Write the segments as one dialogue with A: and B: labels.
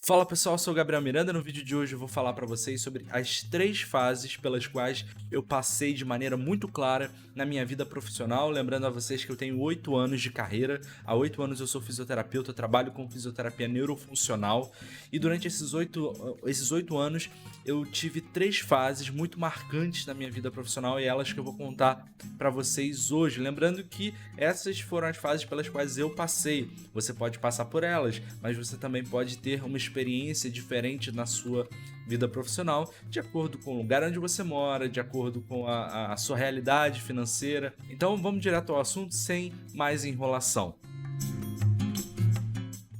A: Fala pessoal, eu sou o Gabriel Miranda. No vídeo de hoje eu vou falar para vocês sobre as 3 fases pelas quais eu passei de maneira muito clara na minha vida profissional. Lembrando a vocês que eu tenho 8 anos de carreira, há 8 anos eu sou fisioterapeuta, eu trabalho com fisioterapia neurofuncional e durante esses oito anos eu tive 3 fases muito marcantes na minha vida profissional e elas que eu vou contar para vocês hoje. Lembrando que essas foram as fases pelas quais eu passei. Você pode passar por elas, mas você também pode ter uma experiência diferente na sua vida profissional, de acordo com o lugar onde você mora, de acordo com a sua realidade financeira. Então vamos direto ao assunto sem mais enrolação.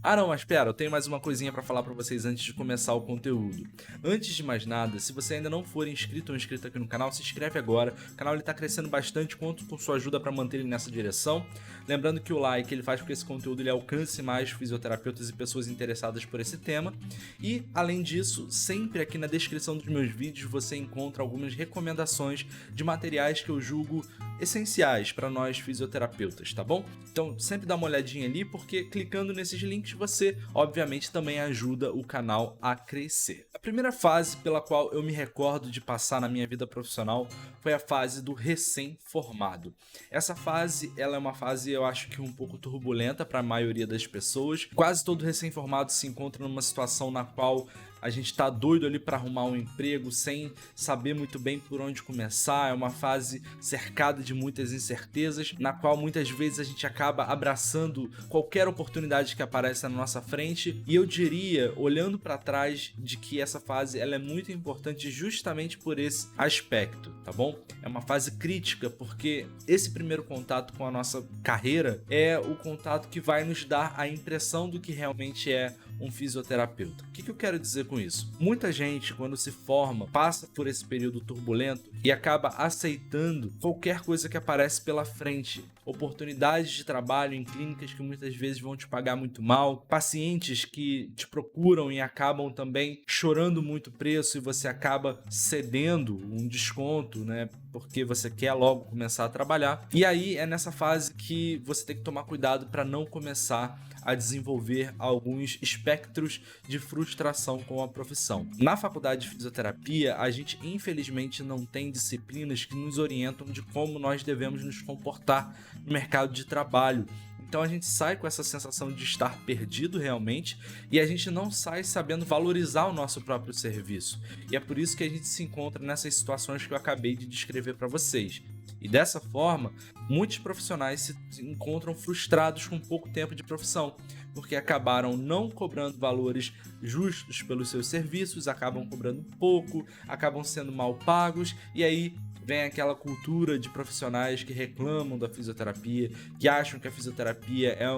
A: Ah não, mas espera, eu tenho mais uma coisinha pra falar pra vocês antes de começar o conteúdo. Antes de mais nada, se você ainda não for inscrito ou inscrito aqui no canal, se inscreve agora. O canal ele tá crescendo bastante, conto com sua ajuda pra manter ele nessa direção. Lembrando que o like ele faz com que esse conteúdo ele alcance mais fisioterapeutas e pessoas interessadas por esse tema. E, além disso, sempre aqui na descrição dos meus vídeos você encontra algumas recomendações de materiais que eu julgo essenciais para nós fisioterapeutas, tá bom? Então sempre dá uma olhadinha ali, porque clicando nesses links você, obviamente, também ajuda o canal a crescer. A primeira fase pela qual eu me recordo de passar na minha vida profissional foi a fase do recém-formado. Essa fase, ela é uma fase, eu acho que um pouco turbulenta para a maioria das pessoas. Quase todo recém-formado se encontra numa situação na qual a gente tá doido ali para arrumar um emprego sem saber muito bem por onde começar. É uma fase cercada de muitas incertezas, na qual muitas vezes a gente acaba abraçando qualquer oportunidade que aparece na nossa frente. E eu diria, olhando para trás, de que essa fase ela é muito importante justamente por esse aspecto, tá bom? É uma fase crítica porque esse primeiro contato com a nossa carreira é o contato que vai nos dar a impressão do que realmente é um fisioterapeuta. O que eu quero dizer com isso? Muita gente, quando se forma, passa por esse período turbulento e acaba aceitando qualquer coisa que aparece pela frente. Oportunidades de trabalho em clínicas que muitas vezes vão te pagar muito mal, pacientes que te procuram e acabam também chorando muito preço e você acaba cedendo um desconto, né? Porque você quer logo começar a trabalhar. E aí é nessa fase que você tem que tomar cuidado para não começar a desenvolver alguns espectros de frustração com a profissão. Na faculdade de fisioterapia, a gente infelizmente não tem disciplinas que nos orientam de como nós devemos nos comportar no mercado de trabalho. Então a gente sai com essa sensação de estar perdido realmente e a gente não sai sabendo valorizar o nosso próprio serviço. E é por isso que a gente se encontra nessas situações que eu acabei de descrever para vocês. E dessa forma, muitos profissionais se encontram frustrados com pouco tempo de profissão, porque acabaram não cobrando valores justos pelos seus serviços, acabam cobrando pouco, acabam sendo mal pagos, e aí vem aquela cultura de profissionais que reclamam da fisioterapia, que acham que a fisioterapia é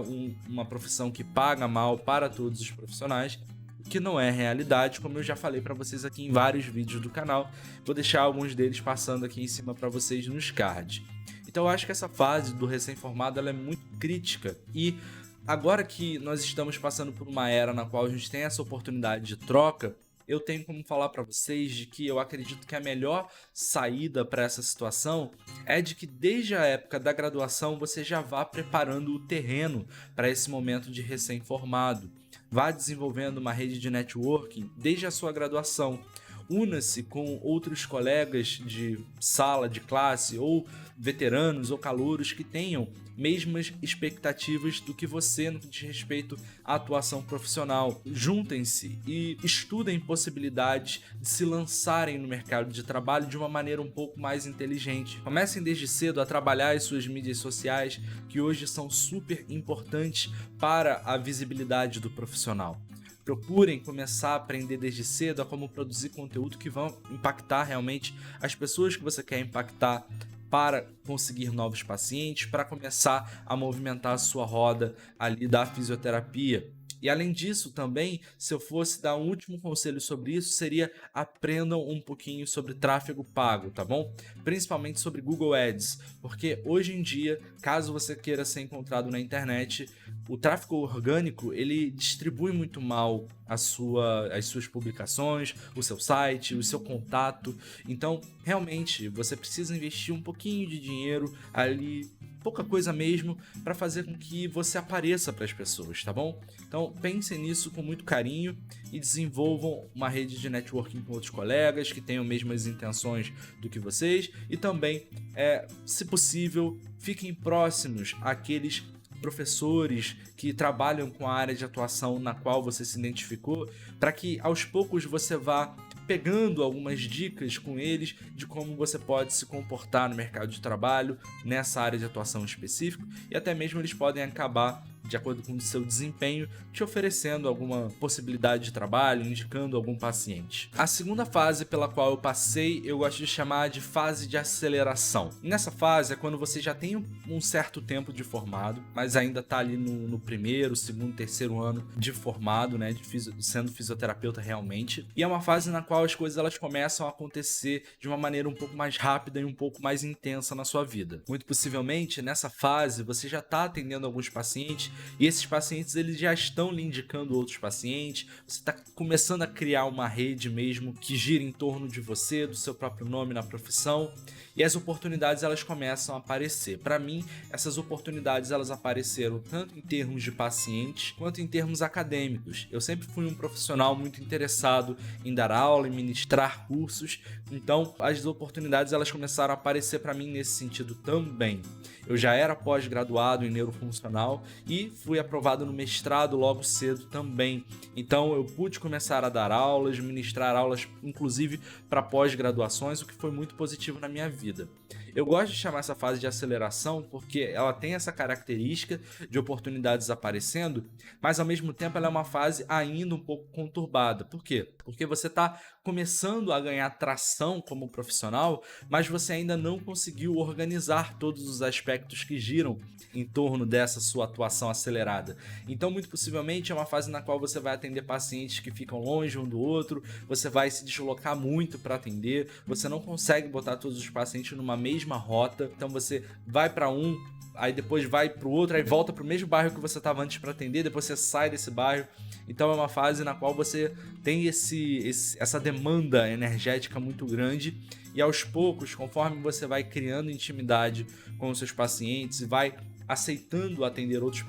A: uma profissão que paga mal para todos os profissionais, que não é realidade, como eu já falei para vocês aqui em vários vídeos do canal. Vou deixar alguns deles passando aqui em cima para vocês nos cards. Então eu acho que essa fase do recém-formado ela é muito crítica e agora que nós estamos passando por uma era na qual a gente tem essa oportunidade de troca, eu tenho como falar para vocês de que eu acredito que a melhor saída para essa situação é de que desde a época da graduação você já vá preparando o terreno para esse momento de recém-formado. Vá desenvolvendo uma rede de networking desde a sua graduação. Una-se com outros colegas de sala, de classe, ou veteranos ou calouros que tenham mesmas expectativas do que você no que diz respeito à atuação profissional. Juntem-se e estudem possibilidades de se lançarem no mercado de trabalho de uma maneira um pouco mais inteligente. Comecem desde cedo a trabalhar as suas mídias sociais, que hoje são super importantes para a visibilidade do profissional. Procurem começar a aprender desde cedo a como produzir conteúdo que vão impactar realmente as pessoas que você quer impactar para conseguir novos pacientes, para começar a movimentar a sua roda ali da fisioterapia. E além disso também, se eu fosse dar um último conselho sobre isso, seria aprendam um pouquinho sobre tráfego pago, tá bom? Principalmente sobre Google Ads, porque hoje em dia, caso você queira ser encontrado na internet, o tráfego orgânico, ele distribui muito mal as suas publicações, o seu site, o seu contato. Então, realmente, você precisa investir um pouquinho de dinheiro ali pouca coisa mesmo, para fazer com que você apareça para as pessoas, tá bom? Então pensem nisso com muito carinho e desenvolvam uma rede de networking com outros colegas que tenham as mesmas intenções do que vocês e também, se possível, fiquem próximos àqueles professores que trabalham com a área de atuação na qual você se identificou, para que aos poucos você vá pegando algumas dicas com eles de como você pode se comportar no mercado de trabalho, nessa área de atuação específica, e até mesmo eles podem acabar, de acordo com o seu desempenho, te oferecendo alguma possibilidade de trabalho, indicando algum paciente. A segunda fase pela qual eu passei, eu gosto de chamar de fase de aceleração. Nessa fase é quando você já tem um certo tempo de formado, mas ainda está ali no primeiro, segundo, terceiro ano de formado, né, sendo fisioterapeuta realmente. E é uma fase na qual as coisas elas começam a acontecer de uma maneira um pouco mais rápida e um pouco mais intensa na sua vida. Muito possivelmente, nessa fase, você já está atendendo alguns pacientes e esses pacientes eles já estão lhe indicando outros pacientes, você está começando a criar uma rede mesmo que gira em torno de você, do seu próprio nome na profissão, e as oportunidades elas começam a aparecer. Para mim, essas oportunidades elas apareceram tanto em termos de pacientes quanto em termos acadêmicos. Eu sempre fui um profissional muito interessado em dar aula, em ministrar cursos, então as oportunidades elas começaram a aparecer para mim nesse sentido também. Eu já era pós-graduado em neurofuncional e fui aprovado no mestrado logo cedo também. Então eu pude começar a dar aulas, ministrar aulas inclusive para pós-graduações, o que foi muito positivo na minha vida. Eu gosto de chamar essa fase de aceleração porque ela tem essa característica de oportunidades aparecendo, mas ao mesmo tempo ela é uma fase ainda um pouco conturbada. Por quê? Porque você está começando a ganhar tração como profissional, mas você ainda não conseguiu organizar todos os aspectos que giram em torno dessa sua atuação acelerada. Então, muito possivelmente, é uma fase na qual você vai atender pacientes que ficam longe um do outro, você vai se deslocar muito para atender, você não consegue botar todos os pacientes numa mesma rota, então você vai para um, aí depois vai para o outro, aí volta para o mesmo bairro que você estava antes para atender, depois você sai desse bairro. Então é uma fase na qual você tem essa demanda energética muito grande e aos poucos, conforme você vai criando intimidade com os seus pacientes e vai aceitando atender outros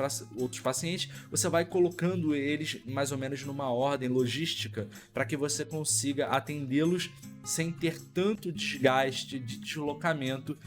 A: pacientes, você vai colocando eles mais ou menos numa ordem logística para que você consiga atendê-los sem ter tanto desgaste de deslocamento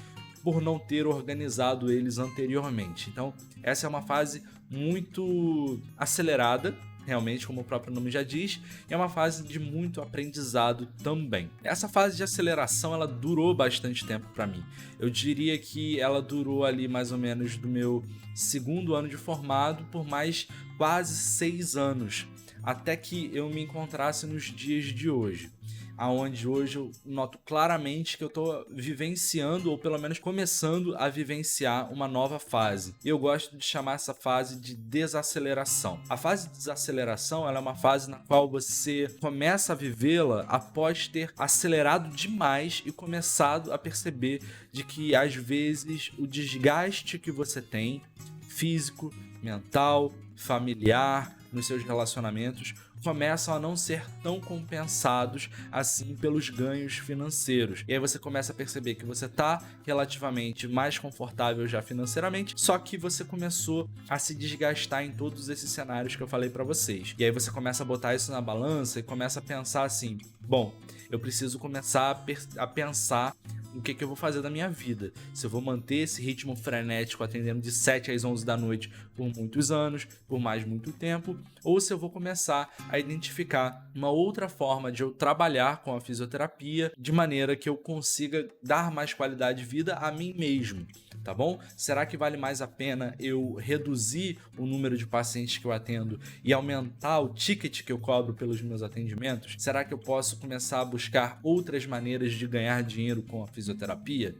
A: por não ter organizado eles anteriormente. Então, essa é uma fase muito acelerada, realmente, como o próprio nome já diz, e é uma fase de muito aprendizado também. Essa fase de aceleração, ela durou bastante tempo para mim. Eu diria que ela durou ali mais ou menos do meu segundo ano de formado por mais quase 6 anos, até que eu me encontrasse nos dias de hoje. Aonde hoje eu noto claramente que eu estou vivenciando, ou pelo menos começando a vivenciar uma nova fase. Eu gosto de chamar essa fase de desaceleração. A fase de desaceleração ela é uma fase na qual você começa a vivê-la após ter acelerado demais e começado a perceber de que às vezes o desgaste que você tem, físico, mental, familiar, nos seus relacionamentos, começam a não ser tão compensados assim pelos ganhos financeiros. E aí você começa a perceber que você está relativamente mais confortável já financeiramente, só que você começou a se desgastar em todos esses cenários que eu falei para vocês. E aí você começa a botar isso na balança e começa a pensar assim, bom, eu preciso começar a pensar o que eu vou fazer da minha vida. Se eu vou manter esse ritmo frenético atendendo de 7 às 11 da noite por muitos anos, por mais muito tempo, ou se eu vou começar a identificar uma outra forma de eu trabalhar com a fisioterapia de maneira que eu consiga dar mais qualidade de vida a mim mesmo, tá bom? Será que vale mais a pena eu reduzir o número de pacientes que eu atendo e aumentar o ticket que eu cobro pelos meus atendimentos? Será que eu posso começar a buscar outras maneiras de ganhar dinheiro com a fisioterapia?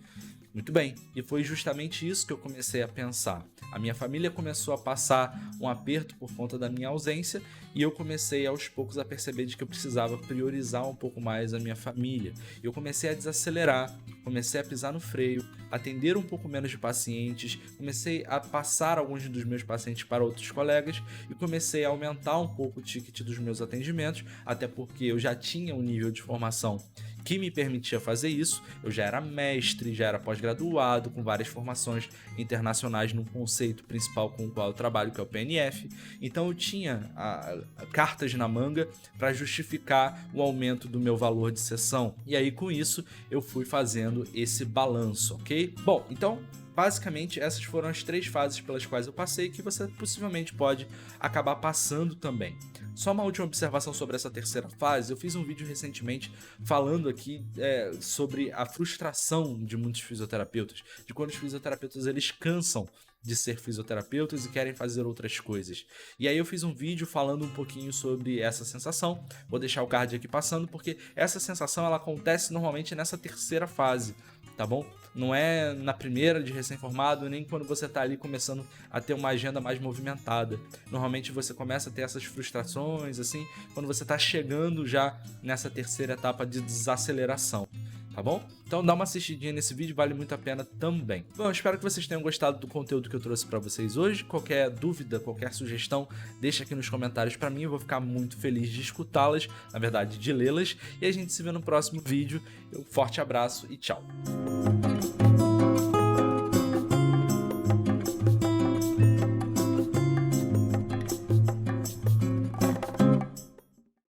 A: Muito bem, e foi justamente isso que eu comecei a pensar. A minha família começou a passar um aperto por conta da minha ausência e eu comecei aos poucos a perceber de que eu precisava priorizar um pouco mais a minha família. Eu comecei a desacelerar, comecei a pisar no freio, atender um pouco menos de pacientes, comecei a passar alguns dos meus pacientes para outros colegas e comecei a aumentar um pouco o ticket dos meus atendimentos, até porque eu já tinha um nível de formação que me permitia fazer isso. Eu já era mestre, já era pós-graduado, com várias formações internacionais no conceito principal com o qual eu trabalho, que é o PNF. Então eu tinha cartas na manga para justificar o aumento do meu valor de sessão. E aí com isso eu fui fazendo esse balanço, ok? Bom, então basicamente essas foram as 3 fases pelas quais eu passei, que você possivelmente pode acabar passando também. Só uma última observação sobre essa terceira fase. Eu fiz um vídeo recentemente falando aqui sobre a frustração de muitos fisioterapeutas, de quando os fisioterapeutas eles cansam de ser fisioterapeutas e querem fazer outras coisas. E aí eu fiz um vídeo falando um pouquinho sobre essa sensação. Vou deixar o card aqui passando, porque essa sensação ela acontece normalmente nessa terceira fase, tá bom? Não é na primeira de recém-formado, nem quando você tá ali começando a ter uma agenda mais movimentada. Normalmente você começa a ter essas frustrações, assim, quando você tá chegando já nessa terceira etapa de desaceleração, tá bom? Então dá uma assistidinha nesse vídeo, vale muito a pena também. Bom, eu espero que vocês tenham gostado do conteúdo que eu trouxe pra vocês hoje. Qualquer dúvida, qualquer sugestão, deixa aqui nos comentários pra mim, eu vou ficar muito feliz de escutá-las, na verdade de lê-las, e a gente se vê no próximo vídeo. Um forte abraço e tchau!